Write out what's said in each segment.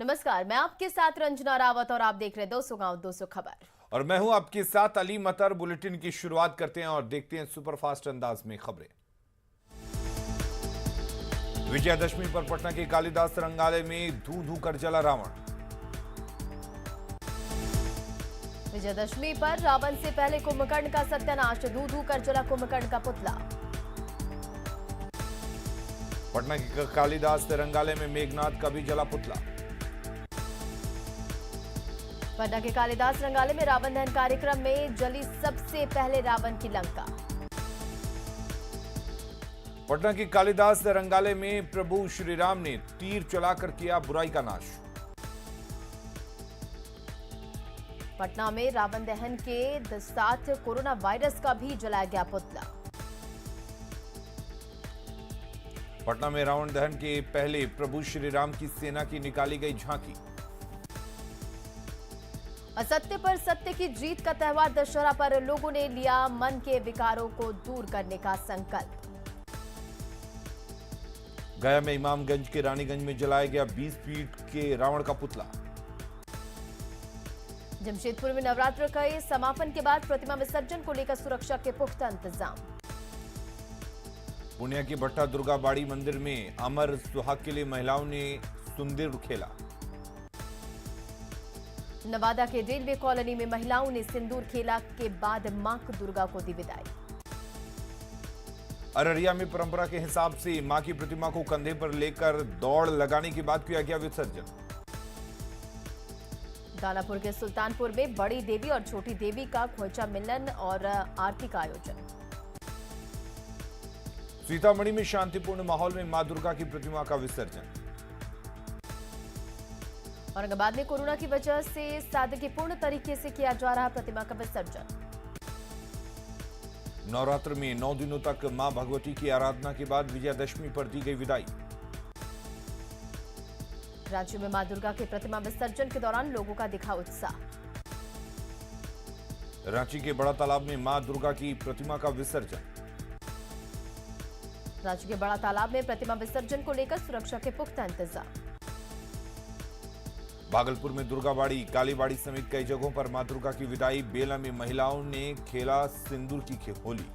नमस्कार, मैं आपके साथ रंजना रावत और आप देख रहे हैं 200 गांव 200 खबर। और मैं हूं आपके साथ अली मतर। बुलेटिन की शुरुआत करते हैं और देखते हैं सुपरफास्ट अंदाज में खबरें। विजयादशमी पर पटना के कालिदास रंगालय में धू धू कर जला रावण। विजयादशमी पर रावण से पहले कुंभकर्ण का सत्यानाश, धू धू कर जला कुंभकर्ण का पुतला। पटना के कालिदास रंगालय में मेघनाथ का भी जला पुतला। पटना के कालिदास रंगालय में रावण दहन कार्यक्रम में जली सबसे पहले रावण की लंका। पटना के कालिदास रंगालय में प्रभु श्री राम ने तीर चलाकर किया बुराई का नाश। पटना में रावण दहन के साथ कोरोना वायरस का भी जलाया गया पुतला। पटना में रावण दहन के पहले प्रभु श्री राम की सेना की निकाली गई झांकी। असत्य पर सत्य की जीत का त्योहार दशहरा पर लोगों ने लिया मन के विकारों को दूर करने का संकल्प। गया में इमामगंज के रानीगंज में जलाया गया 20 फीट के रावण का पुतला। जमशेदपुर में नवरात्र के समापन के बाद प्रतिमा विसर्जन को लेकर सुरक्षा के पुख्ता इंतजाम। पुणे की भट्टा दुर्गा बाड़ी मंदिर में अमर सुहाग के लिए महिलाओं ने सुंदर खेला। नवादा के रेलवे कॉलोनी में महिलाओं ने सिंदूर खेला के बाद मां दुर्गा को दी विदाई। अररिया में परंपरा के हिसाब से मां की प्रतिमा को कंधे पर लेकर दौड़ लगाने के बाद किया गया विसर्जन। दानापुर के सुल्तानपुर में बड़ी देवी और छोटी देवी का खोइचा मिलन और आरती का आयोजन। सीतामढ़ी में शांतिपूर्ण माहौल में मां दुर्गा की प्रतिमा का विसर्जन। औरंगाबाद में कोरोना की वजह से सादगीपूर्ण तरीके से किया जा रहा प्रतिमा का विसर्जन। नवरात्र में 9 दिनों तक मां भगवती की आराधना के बाद विजयादशमी पर दी गई विदाई। राज्य में मां दुर्गा के प्रतिमा विसर्जन के दौरान लोगों का दिखा उत्साह। रांची के बड़ा तालाब में मां दुर्गा की प्रतिमा का विसर्जन। राज्य के बड़ा तालाब में प्रतिमा विसर्जन को लेकर सुरक्षा के पुख्ता इंतजाम। भागलपुर में दुर्गाबाड़ी कालीबाड़ी समेत कई जगहों पर मां दुर्गा की विदाई। बेला में महिलाओं ने खेला सिंदूर की होली।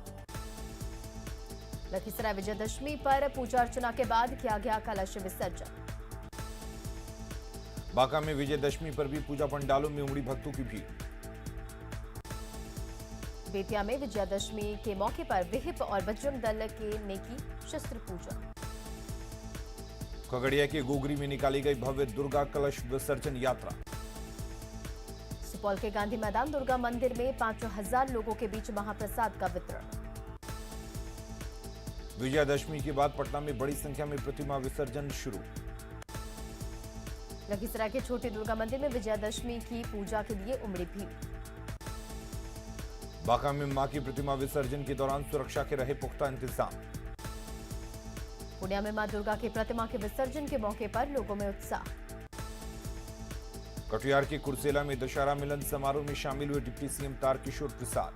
लखीसराय विजयादशमी पर पूजा अर्चना के बाद किया गया कलश विसर्जन। बांका में विजयदशमी पर भी पूजा पंडालों में उमड़ी भक्तों की भीड़। बेतिया में विजयादशमी के मौके पर विहिप और बजरंग दल ने की शस्त्र पूजा। खगड़िया के गोगरी में निकाली गई भव्य दुर्गा कलश विसर्जन यात्रा। सुपौल के गांधी मैदान दुर्गा मंदिर में 5,000 लोगों के बीच महाप्रसाद का वितरण। विजयादशमी के बाद पटना में बड़ी संख्या में प्रतिमा विसर्जन शुरू। लखीसराय के छोटे दुर्गा मंदिर में विजयादशमी की पूजा के लिए उमड़ी भीड़। बांका में मां की प्रतिमा विसर्जन के दौरान सुरक्षा के रहे पुख्ता इंतजाम। पुणे में मां दुर्गा की प्रतिमा के विसर्जन के मौके पर लोगों में उत्साह। कटिहार के कुर्सेला में दशहरा मिलन समारोह में शामिल हुए डिप्टी सीएम तारकिशोर प्रसाद।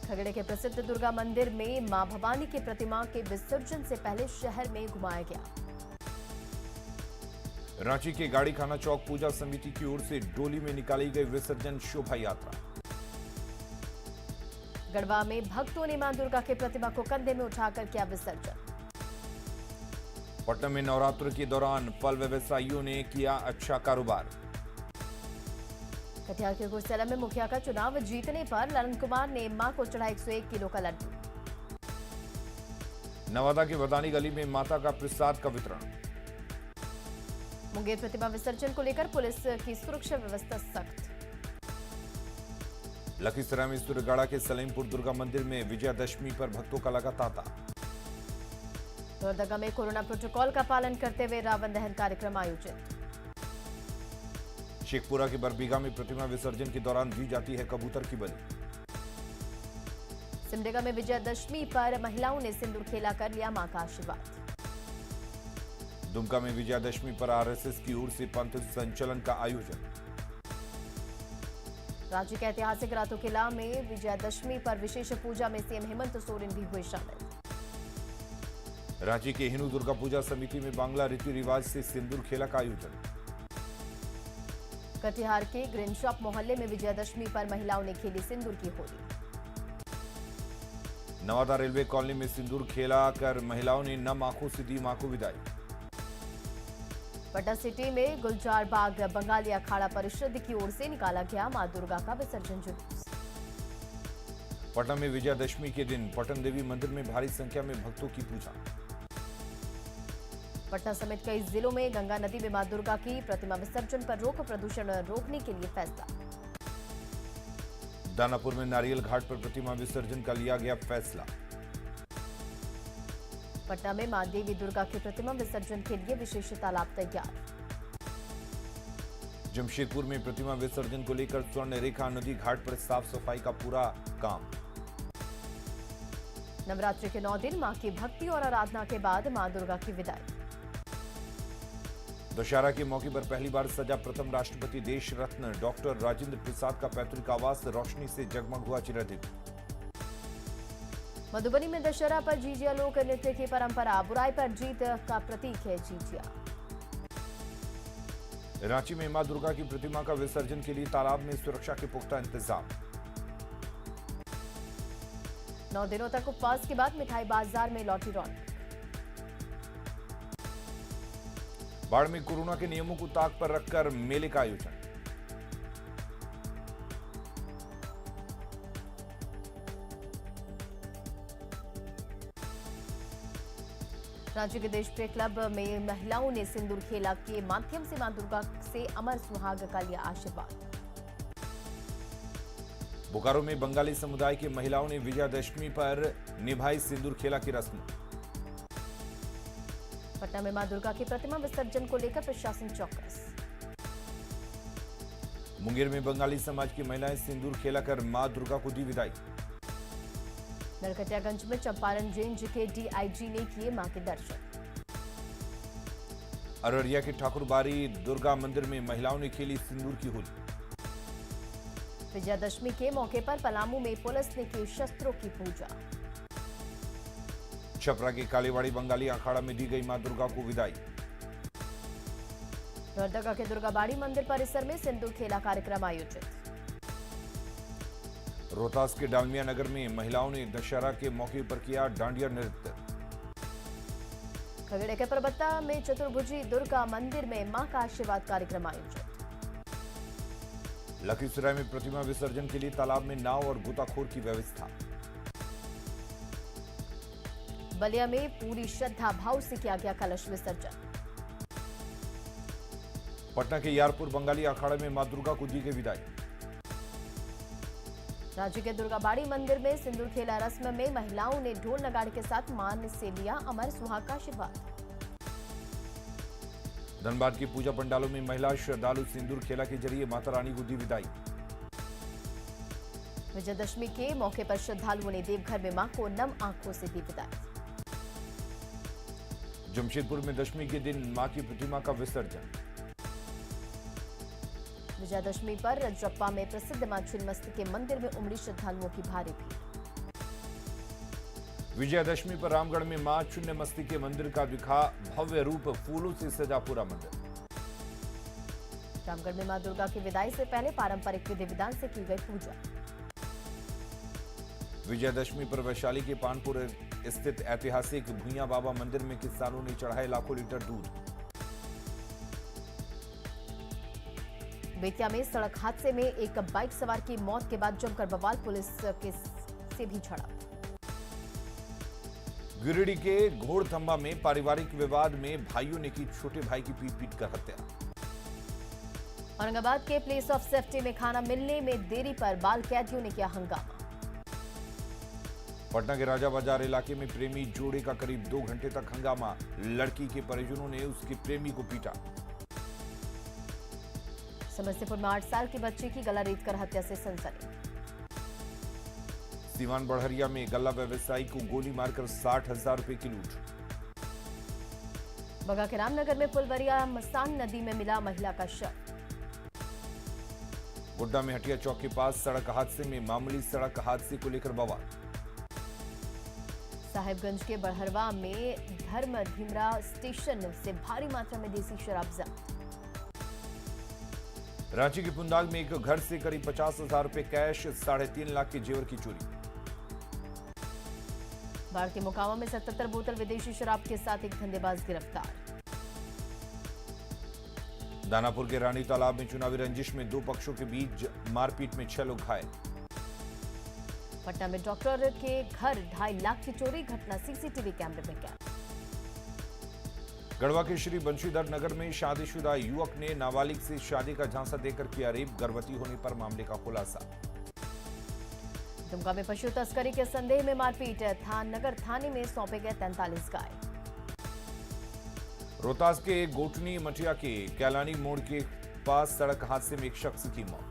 खगड़िया के प्रसिद्ध दुर्गा मंदिर में मां भवानी की प्रतिमा के विसर्जन से पहले शहर में घुमाया गया। रांची के गाड़ी खाना चौक पूजा समिति की ओर से डोली में निकाली गई विसर्जन शोभा यात्रा। गढ़वा में भक्तों ने मां दुर्गा के प्रतिमा को कंधे में उठाकर किया विसर्जन। पटना में नवरात्र के दौरान फल व्यवसायियों ने किया अच्छा कारोबार। कटिहार के कुर्सेला में मुखिया का चुनाव जीतने पर ललन कुमार ने मां को चढ़ा 101 किलो का लड्डू। नवादा की बदानी गली में माता का प्रसाद का वितरण। मुंगेर प्रतिमा विसर्जन को लेकर पुलिस की सुरक्षा व्यवस्था सख्त। लखीसराय में सूर्यगढ़ा के सलीमपुर दुर्गा मंदिर में विजयादशमी पर भक्तों का लगा तांता। लोहरदगा में कोरोना प्रोटोकॉल का पालन करते हुए रावण दहन कार्यक्रम आयोजित। शेखपुरा के बरबीघा में प्रतिमा विसर्जन के दौरान दी जाती है कबूतर की बलि। सिमडेगा में विजयादशमी पर महिलाओं ने सिंदूर खेला कर लिया मां का आशीर्वाद। दुमका में विजयादशमी पर आरएसएस की ओर से पंथ संचलन का आयोजन। राज्य के ऐतिहासिक रातों किला में विजयादशमी पर विशेष पूजा में सीएम हेमंत सोरेन भी हुए शामिल। रांची के हिंदू दुर्गा पूजा समिति में बांग्ला रीति रिवाज से सिंदूर खेला का आयोजन। कटिहार के ग्रीन शॉप मोहल्ले में विजयादशमी पर महिलाओं ने खेली सिंदूर की होली। नवादा रेलवे कॉलोनी में सिंदूर खेला कर महिलाओं ने नम आंखों से दी मां को विदाई। पटना सिटी में गुलजार बाग बंगाली अखाड़ा परिषद की ओर से निकाला गया मां दुर्गा का विसर्जन जुलूस। पटना में विजयादशमी के दिन पटन देवी मंदिर में भारी संख्या में भक्तों की पूजा। पटना समेत कई जिलों में गंगा नदी में मां दुर्गा की प्रतिमा विसर्जन पर रोक, प्रदूषण रोकने के लिए फैसला। दानापुर में नारियल घाट पर प्रतिमा विसर्जन का लिया गया फैसला। पटना में मां देवी दुर्गा की प्रतिमा विसर्जन के लिए विशेष तालाब तैयार। जमशेदपुर में प्रतिमा विसर्जन को लेकर स्वर्ण रेखा नदी घाट पर साफ सफाई का पूरा काम। नवरात्रि के 9 दिन मां की भक्ति और आराधना के बाद मां दुर्गा की विदाई। दशहरा के मौके पर पहली बार सजा प्रथम राष्ट्रपति देश रत्न डॉक्टर राजेंद्र प्रसाद का पैतृक आवास रोशनी से जगमग हुआ चिरंजीव। मधुबनी में दशहरा पर जीजिया लोक नृत्य की परंपरा, बुराई पर जीत का प्रतीक है जीजिया। रांची में मां दुर्गा की प्रतिमा का विसर्जन के लिए तालाब में सुरक्षा के पुख्ता इंतजाम। 9 दिनों तक उपवास के बाद मिठाई बाजार में लौटी रौनक। बाढ़ में कोरोना के नियमों को ताक पर रखकर मेले का आयोजन। रांची के देशप्रिय क्लब में महिलाओं ने सिंदूर खेला के माध्यम से मां दुर्गा से अमर सुहाग का लिया आशीर्वाद। बोकारो में बंगाली समुदाय की महिलाओं ने विजयादशमी पर निभाई सिंदूर खेला की रस्म। पटना में मां दुर्गा की प्रतिमा विसर्जन को लेकर प्रशासन चौकस। मुंगेर में बंगाली समाज की महिलाएं सिंदूर खेला कर मां दुर्गा को दी विदाई। नरकटियागंज में चंपारण रेंज के डीआईजी ने किए मां के दर्शन। अररिया के ठाकुरबाड़ी दुर्गा मंदिर में महिलाओं ने खेली सिंदूर की होली। विजयादशमी के मौके पर पलामू में पुलिस ने की शस्त्रों की पूजा। छपरा के कालीवाड़ी बंगाली अखाड़ा में दी गई मां दुर्गा को विदाई। लोहरदगा के दुर्गाबाड़ी मंदिर परिसर में सिंदूर खेला कार्यक्रम आयोजित। रोहतास के डालमिया नगर में महिलाओं ने दशहरा के मौके पर किया डांडिया नृत्य। खगड़िया के परबत्ता में चतुर्भुजी दुर्गा मंदिर में मां का आशीर्वाद कार्यक्रम आयोजित। लखीसराय में प्रतिमा विसर्जन के लिए तालाब में नाव और गोताखोर की व्यवस्था। बलिया में पूरी श्रद्धा भाव से किया गया कलश विसर्जन। पटना के यारपुर बंगाली अखाड़ा में मां दुर्गा को दी गई विदाई। राज्य के दुर्गाबाड़ी मंदिर में सिंदूर खेला रस्म में महिलाओं ने ढोल नगाड़े के साथ मां से लिया अमर सुहाग का आशीर्वाद। धनबाद की पूजा पंडालों में महिला श्रद्धालु सिंदूर खेला के जरिए माता रानी को दी विदाई। विजयादशमी के मौके पर श्रद्धालुओं ने देवघर में मां को नम आंखों से दी विदाई। जमशेदपुर में दशमी के दिन मां की प्रतिमा का विसर्जन। विजयादशमी पर रजरप्पा में प्रसिद्ध मां छिन्नमस्ती के मंदिर में उमड़ी श्रद्धालुओं की भारी भीड़। विजयादशमी पर रामगढ़ में मां छिन्नमस्ती के मंदिर का दिखा भव्य रूप, फूलों से सजा पूरा मंदिर। रामगढ़ में मां दुर्गा की विदाई से पहले पारंपरिक विधि विधान से की गई पूजा। विजयादशमी पर वैशाली के पानपुर स्थित ऐतिहासिक भुइयां बाबा मंदिर में किसानों ने चढ़ाए लाखों लीटर दूध। बेतिया में सड़क हादसे में एक बाइक सवार की मौत के बाद जमकर बवाल, पुलिस के से भी झड़प। गिरिडीह के घोड़थंबा में पारिवारिक विवाद में भाइयों ने की छोटे भाई की पीट कर हत्या। औरंगाबाद के प्लेस ऑफ सेफ्टी में खाना मिलने में देरी पर बाल कैदियों ने किया हंगामा। पटना के राजा बाजार इलाके में प्रेमी जोड़े का करीब 2 घंटे तक हंगामा। लड़की के परिजनों ने उसके प्रेमी को पीटा। समस्तीपुर में 8 साल की बच्ची की गला रेत कर हत्या से सनसनी। सीवान बढ़हरिया में गल्ला व्यवसायी को गोली मारकर 60,000 रुपए की लूट। बगा के रामनगर में फुलवरिया मसान नदी में मिला महिला का शव। गोड्डा में हटिया चौक के पास सड़क हादसे में मामूली सड़क हादसे को लेकर बवाल। साहिबगंज के बड़हरवा में धर्म धीमरा स्टेशन से भारी मात्रा में देसी शराब जब्त। रांची के पुंदाग में एक घर से करीब 50,000 रुपए कैश, 3.5 लाख के जेवर की चोरी। बाढ़ के मोकामा में 77 बोतल विदेशी शराब के साथ एक धंधेबाज गिरफ्तार। दानापुर के रानी तालाब में चुनावी रंजिश में दो पक्षों के बीच मारपीट में 6 लोग घायल। पटना में डॉक्टर के घर 2.5 लाख की चोरी, घटना सीसीटीवी कैमरे में कैद। गढ़वा के श्री बंशीधर नगर में शादीशुदा युवक ने नाबालिग से शादी का झांसा देकर किया रेप, गर्भवती होने पर मामले का खुलासा। दुमका में पशु तस्करी के संदेह में मारपीट, नगर थाने में सौंपे गए 43 गाय। रोहतास के गोटनी मटिया के कैलानी मोड़ के पास सड़क हादसे में एक शख्स की मौत।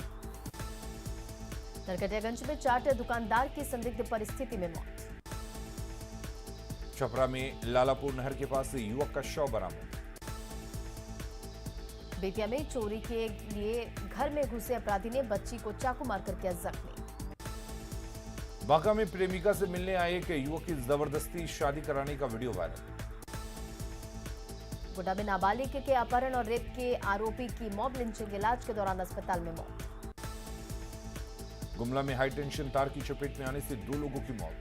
नरकटियागंज में चाट दुकानदार की संदिग्ध परिस्थिति में मौत। छपरा में लालापुर नहर के पास युवक का शव बरामद। बेतिया में चोरी के लिए घर में घुसे अपराधी ने बच्ची को चाकू मारकर किया जख्मी। बांका में प्रेमिका से मिलने आए एक युवक की जबरदस्ती शादी कराने का वीडियो वायरल। गोड्डा में नाबालिग के अपहरण और रेप के आरोपी की मॉब लिंचिंग, इलाज के दौरान अस्पताल में मौत। गुमला में हाई टेंशन तार की चपेट में आने से 2 लोगों की मौत।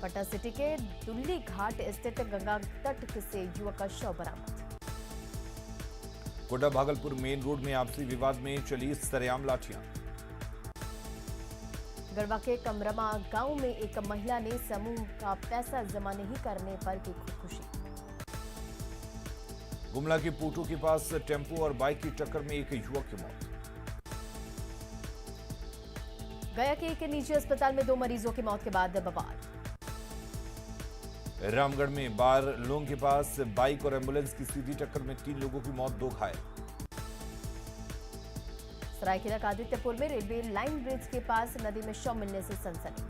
पटना सिटी के दुल्ली घाट स्थित गंगा तट से युवक का शव बरामद। गोड्डा भागलपुर मेन रोड में आपसी विवाद में चली सरेआम लाठियां। गढ़वा के कमरमा गांव में एक महिला ने समूह का पैसा जमा नहीं करने पर की खुदकुशी। गुमला के पूटू के पास टेम्पो और बाइक की टक्कर में एक युवक की मौत। गया के एक निजी अस्पताल में 2 मरीजों की मौत के बाद बवाल। रामगढ़ में बार लोंग के पास बाइक और एम्बुलेंस की सीधी टक्कर में 3 लोगों की मौत, 2 घायल। सरायकेला का आदित्यपुर में रेलवे लाइन ब्रिज के पास नदी में शव मिलने से सनसनी।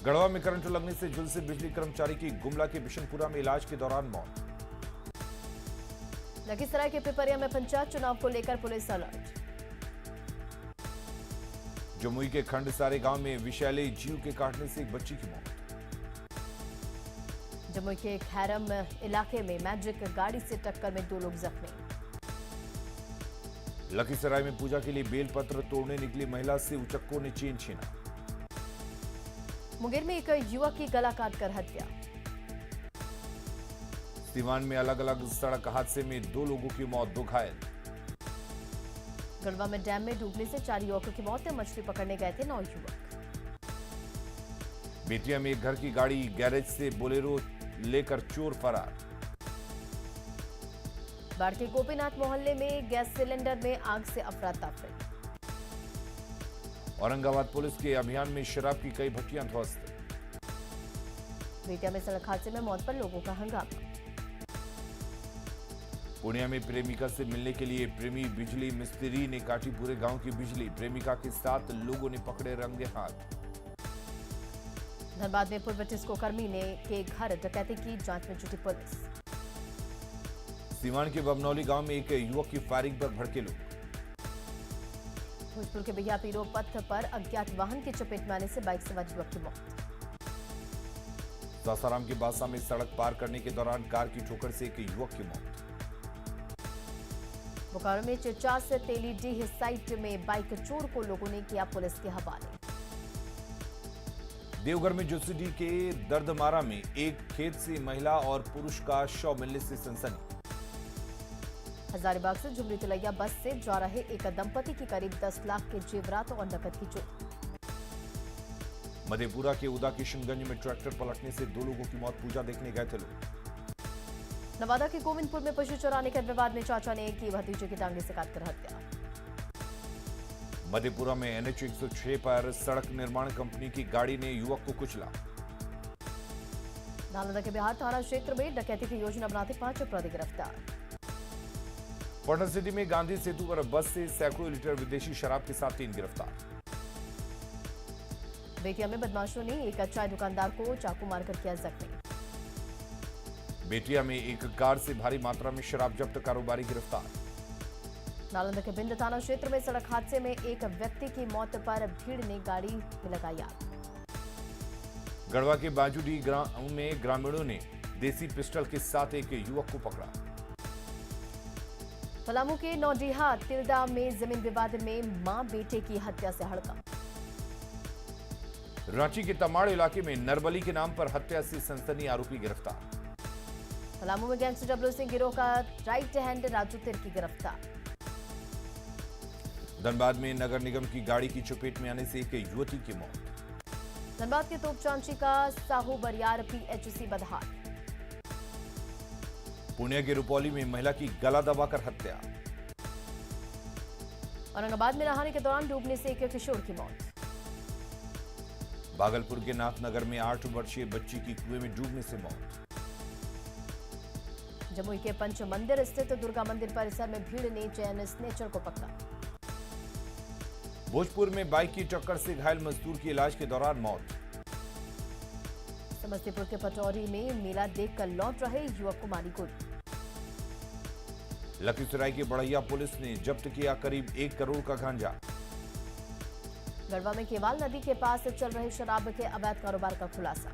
गढ़वा में करंट लगने से झुलसे बिजली कर्मचारी की गुमला के बिशनपुरा में इलाज के दौरान मौत। लखीसराय के पिपरिया में पंचायत चुनाव को लेकर पुलिस अलर्ट। जमुई के खंडसारे गांव में विषैले जीव के काटने से एक बच्ची की मौत। जमुई के खैरम इलाके में मैजिक गाड़ी से टक्कर में 2 लोग जख्मी। लखीसराय में पूजा के लिए बेलपत्र तोड़ने निकली महिला से उचक्कों ने चेन छीना। मुंगेर में एक युवक की गला काटकर हत्या। सीवान में अलग अलग सड़क हादसे में 2 लोगों की मौत, 2 घायल। गढ़वा में डैम में डूबने से 4 युवकों की मौत, मछली पकड़ने गए थे 9 युवक। बेतिया में एक घर की गाड़ी गैरेज से बोलेरो लेकर चोर फरार। बाढ़ के गोपीनाथ मोहल्ले में गैस सिलेंडर में आग से अफरा तफरी। औरंगाबाद पुलिस के अभियान में शराब की कई भट्टियां ध्वस्त। बेतिया में सड़क हादसे में मौत पर लोगों का हंगामा। पूर्णिया में प्रेमिका से मिलने के लिए प्रेमी बिजली मिस्त्री ने काटी पूरे गांव की बिजली, प्रेमिका के साथ लोगों ने पकड़े रंगे हाथ। धनबाद में पूर्व टिस्को कर्मी के घर डकैती की जांच में जुटी पुलिस। सीवान के बबनौली गांव में एक युवक की फायरिंग पर भड़के लोग। भोजपुर के बिहिया पीरो पथ पर अज्ञात वाहन की चपेट में आने से बाइक सवार युवक की मौत। सासाराम के बासा में सड़क पार करने के दौरान कार की ठोकर से एक युवक की मौत। बोकारो में चिचास तेलीडीह साइट में बाइक चोर को लोगों ने किया पुलिस के हवाले। देवघर में जोशीडीह के दर्दमारा में एक खेत से महिला और पुरुष का शव मिलने से सनसनी। हजारीबाग से झुमरी तिलैया बस से जा रहे एक दंपति की करीब 10 लाख के जेवरात और नकद की चोरी। मधेपुरा के उदा किशनगंज में ट्रैक्टर पलटने से 2 लोगों की मौत, पूजा देखने गए थे लोग। नवादा के गोविंदपुर में पशु चराने के विवाद में चाचा ने की भतीजे की टांगे से काटकर हत्या। मधेपुरा में NH 106 पर सड़क निर्माण कंपनी की गाड़ी ने युवक को कुचला। नालंदा के बिहार थाना क्षेत्र में डकैती की योजना बनाते 5 अपराधी गिरफ्तार। पटना सिटी में गांधी सेतु पर बस से सैकड़ों लीटर विदेशी शराब के साथ 3 गिरफ्तार। बेतिया में बदमाशों ने एक चाय दुकानदार को चाकू मारकर किया जख्मी। बेतिया में एक कार से भारी मात्रा में शराब जब्त, कारोबारी गिरफ्तार। नालंदा के बिंद थाना क्षेत्र में सड़क हादसे में एक व्यक्ति की मौत पर भीड़ ने गाड़ी में लगाई आग। गढ़वा के बाजूडी गांव में ग्रामीणों ने देसी पिस्टल के साथ एक युवक को पकड़ा। पलामू के नौडीहा तिल्दा में जमीन विवाद में मां बेटे की हत्या से हड़कंप। रांची के तमाड़ इलाके में नरबली के नाम पर हत्या से सनसनी, आरोपी गिरफ्तार। पलामू में गैंगस्टर डब्ल्यू सिंह गिरोह का राइट हैंड राजू तिर्की गिरफ्तार। धनबाद में नगर निगम की गाड़ी की चपेट में आने से एक युवती की मौत। धनबाद के तोपचांची का साहू बरियार पीएचसी बधार। पुणे के रुपौली में महिला की गला दबाकर हत्या। औरंगाबाद में नहाने के दौरान डूबने से एक किशोर की मौत। भागलपुर के नाथनगर में 8 वर्षीय बच्ची की कुएं में डूबने से मौत। जमुई के पंच मंदिर स्थित दुर्गा मंदिर परिसर में भीड़ ने चैन स्नेचर को पकड़ा। भोजपुर में बाइक की टक्कर से घायल मजदूर की इलाज के दौरान मौत। समस्तीपुर के पटौरी में मेला देखकर लौट रहे युवक को मारी गोली। लखीसराय की बढ़ैया पुलिस ने जब्त किया करीब 1 करोड़ का गांजा। गढ़वा में केवाल नदी के पास चल रहे शराब के अवैध कारोबार का खुलासा।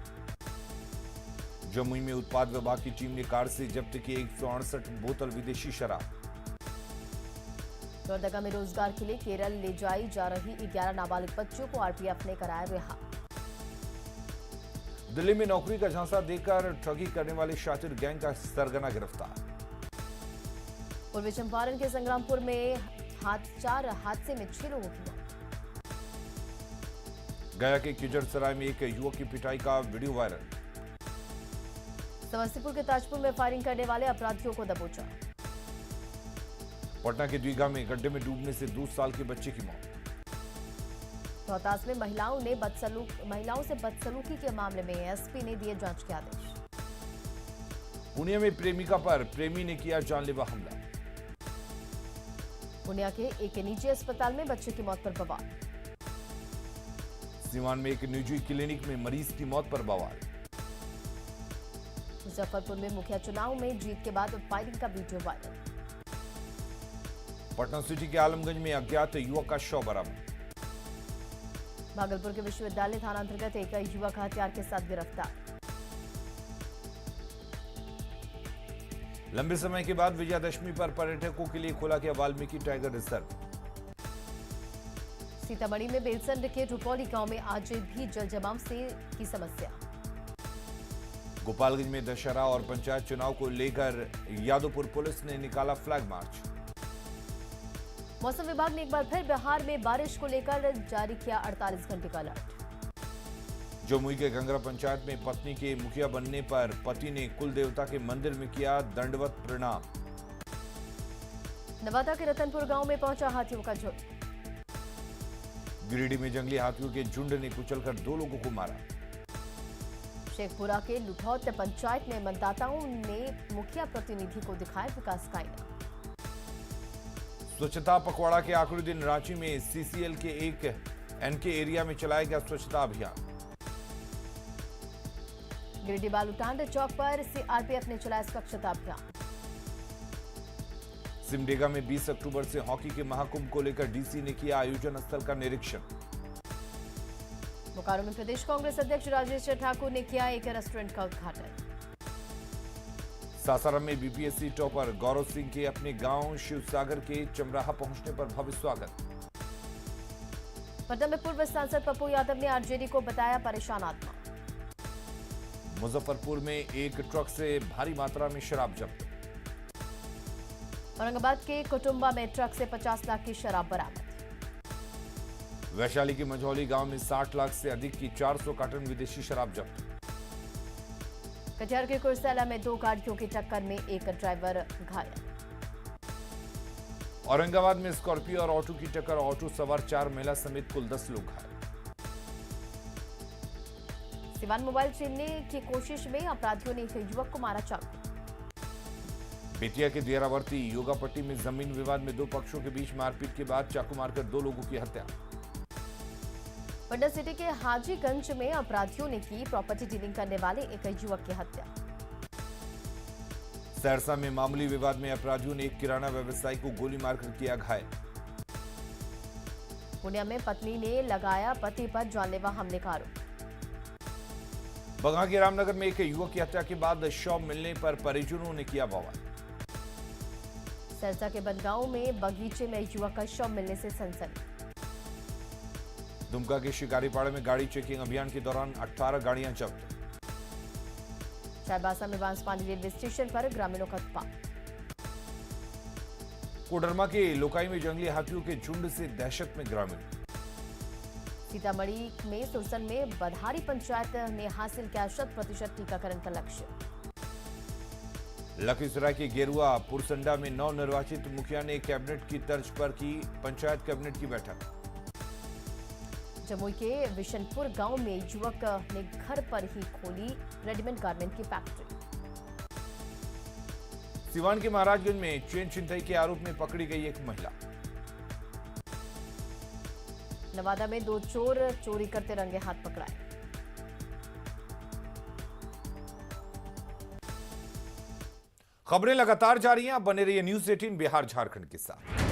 जमुई में उत्पाद विभाग की टीम ने कार से जब्त की 168 बोतल विदेशी शराब। लोहरदगा में रोजगार के लिए केरल ले जाई जा रही 11 नाबालिग बच्चों को आरपीएफ ने कराया रिहा। दिल्ली में नौकरी का झांसा देकर ठगी करने वाले शातिर गैंग का सरगना गिरफ्तार। पूर्वी चंपारण के संग्रामपुर में 4 हादसे में 6 लोगों की मौत। गया के किजरसराय में एक युवक की पिटाई का वीडियो वायरल। समस्तीपुर के ताजपुर में फायरिंग करने वाले अपराधियों को दबोचा। पटना के द्विगा में गड्ढे में डूबने से 2 साल के बच्चे की मौत। रोहतास में महिलाओं से बदसलूकी के मामले में एसपी ने दिए जांच के आदेश। पुणे में प्रेमिका पर प्रेमी ने किया जानलेवा हमला। पुणे के एक निजी अस्पताल में बच्चे की मौत पर बवाल। सीवान में एक निजी क्लिनिक में मरीज की मौत पर बवाल। मुजफ्फरपुर में मुखिया चुनाव में जीत के बाद फायरिंग का वीडियो वायरल। पटना सिटी के आलमगंज में अज्ञात युवक का शव बरामद। भागलपुर के विश्वविद्यालय थाना अंतर्गत एक युवक हथियार के साथ गिरफ्तार। लंबे समय के बाद विजयादशमी पर पर्यटकों के लिए खोला गया वाल्मीकि टाइगर रिजर्व। सीतामढ़ी में बेलसंड के रुपौली गांव में आज भी जल जमाव की समस्या। गोपालगंज में दशहरा और पंचायत चुनाव को लेकर यादवपुर पुलिस ने निकाला फ्लैग मार्च। मौसम विभाग ने एक बार फिर बिहार में बारिश को लेकर जारी किया 48 घंटे का अलर्ट। जमुई के गंगरा पंचायत में पत्नी के मुखिया बनने पर पति ने कुल देवता के मंदिर में किया दंडवत प्रणाम। नवादा के रतनपुर गांव में पहुंचा हाथियों का झुंड। गिरिडीह में जंगली हाथियों के झुंड ने कुचलकर 2 लोगों को मारा। शेखपुरा के लुधौत पंचायत में मतदाताओं ने मुखिया प्रतिनिधि को दिखाया विकास का आईना। स्वच्छता पखवाड़ा के आखिरी दिन रांची में सीसीएल के एक एनके एरिया में चलाया गया स्वच्छता अभियान। गिरिडीह बालूटांड चौक पर सीआरपीएफ ने चलाया स्वच्छता अभियान। सिमडेगा में 20 अक्टूबर से हॉकी के महाकुंभ को लेकर डीसी ने किया आयोजन स्थल का निरीक्षण। बोकारो में प्रदेश कांग्रेस अध्यक्ष राजेश ठाकुर ने किया एक रेस्टोरेंट का उद्घाटन। सासाराम में बीपीएससी टॉपर गौरव सिंह के अपने गांव शिवसागर के चमराहा पहुंचने पर भव्य स्वागत। पटना में पूर्व सांसद पप्पू यादव ने आरजेडी को बताया परेशान आत्मा। मुजफ्फरपुर में एक ट्रक से भारी मात्रा में शराब जब्त। औरंगाबाद के कुटुंबा में ट्रक से 50 लाख की शराब बरामद। वैशाली के मझौली गांव में 60 लाख से अधिक की 400 कार्टन विदेशी शराब जब्त। कटिहार के कुर्सेला में 2 गाड़ियों की टक्कर में एक ड्राइवर घायल। औरंगाबाद में स्कॉर्पियो और ऑटो की टक्कर, ऑटो सवार 4 महिला समेत कुल 10 लोग घायल। सिवान मोबाइल छीनने की कोशिश में अपराधियों ने एक युवक को मारा चाकू। बेतिया के दियारावर्ती योगापट्टी में जमीन विवाद में 2 पक्षों के बीच मारपीट के बाद चाकू मारकर 2 लोगों की हत्या। पटना सिटी के हाजीगंज में अपराधियों ने की प्रॉपर्टी डीलिंग करने वाले एक युवक की हत्या। सहरसा में मामूली विवाद में अपराधियों ने एक किराना व्यवसायी को गोली मारकर किया घायल। पुणे में पत्नी ने लगाया पति पर जानलेवा हमले का आरोप। बगहा के रामनगर में एक युवक की हत्या के बाद शव मिलने पर परिजनों ने किया बवाल। सरसा के बनगांव में बगीचे में युवक का शव मिलने से सनसनी। दुमका के शिकारीपाड़ा में गाड़ी चेकिंग अभियान के दौरान 18 गाड़ियां जब्त। चाईबासा में बांसपानी रेलवे स्टेशन पर ग्रामीणों का उत्पात। कोडरमा के लोकाई में जंगली हाथियों के झुंड से दहशत में ग्रामीण। सीतामढ़ी में सुरसन में बधारी पंचायत ने हासिल किया 100% टीकाकरण का लक्ष्य। लखीसराय के गेरुआ पुरसंडा में नवनिर्वाचित मुखिया ने कैबिनेट की तर्ज पर की पंचायत कैबिनेट की बैठक। जमुई के विशनपुर गांव में युवक ने घर पर ही खोली रेडीमेड गारमेंट की फैक्ट्री। सिवान के महाराजगंज में चेन छिनतई के आरोप में पकड़ी गई एक महिला। नवादा में 2 चोर चोरी करते रंगे हाथ पकड़ाए। खबरें लगातार जारी हैं, आप बने रहिए न्यूज़ 18 बिहार झारखंड के साथ।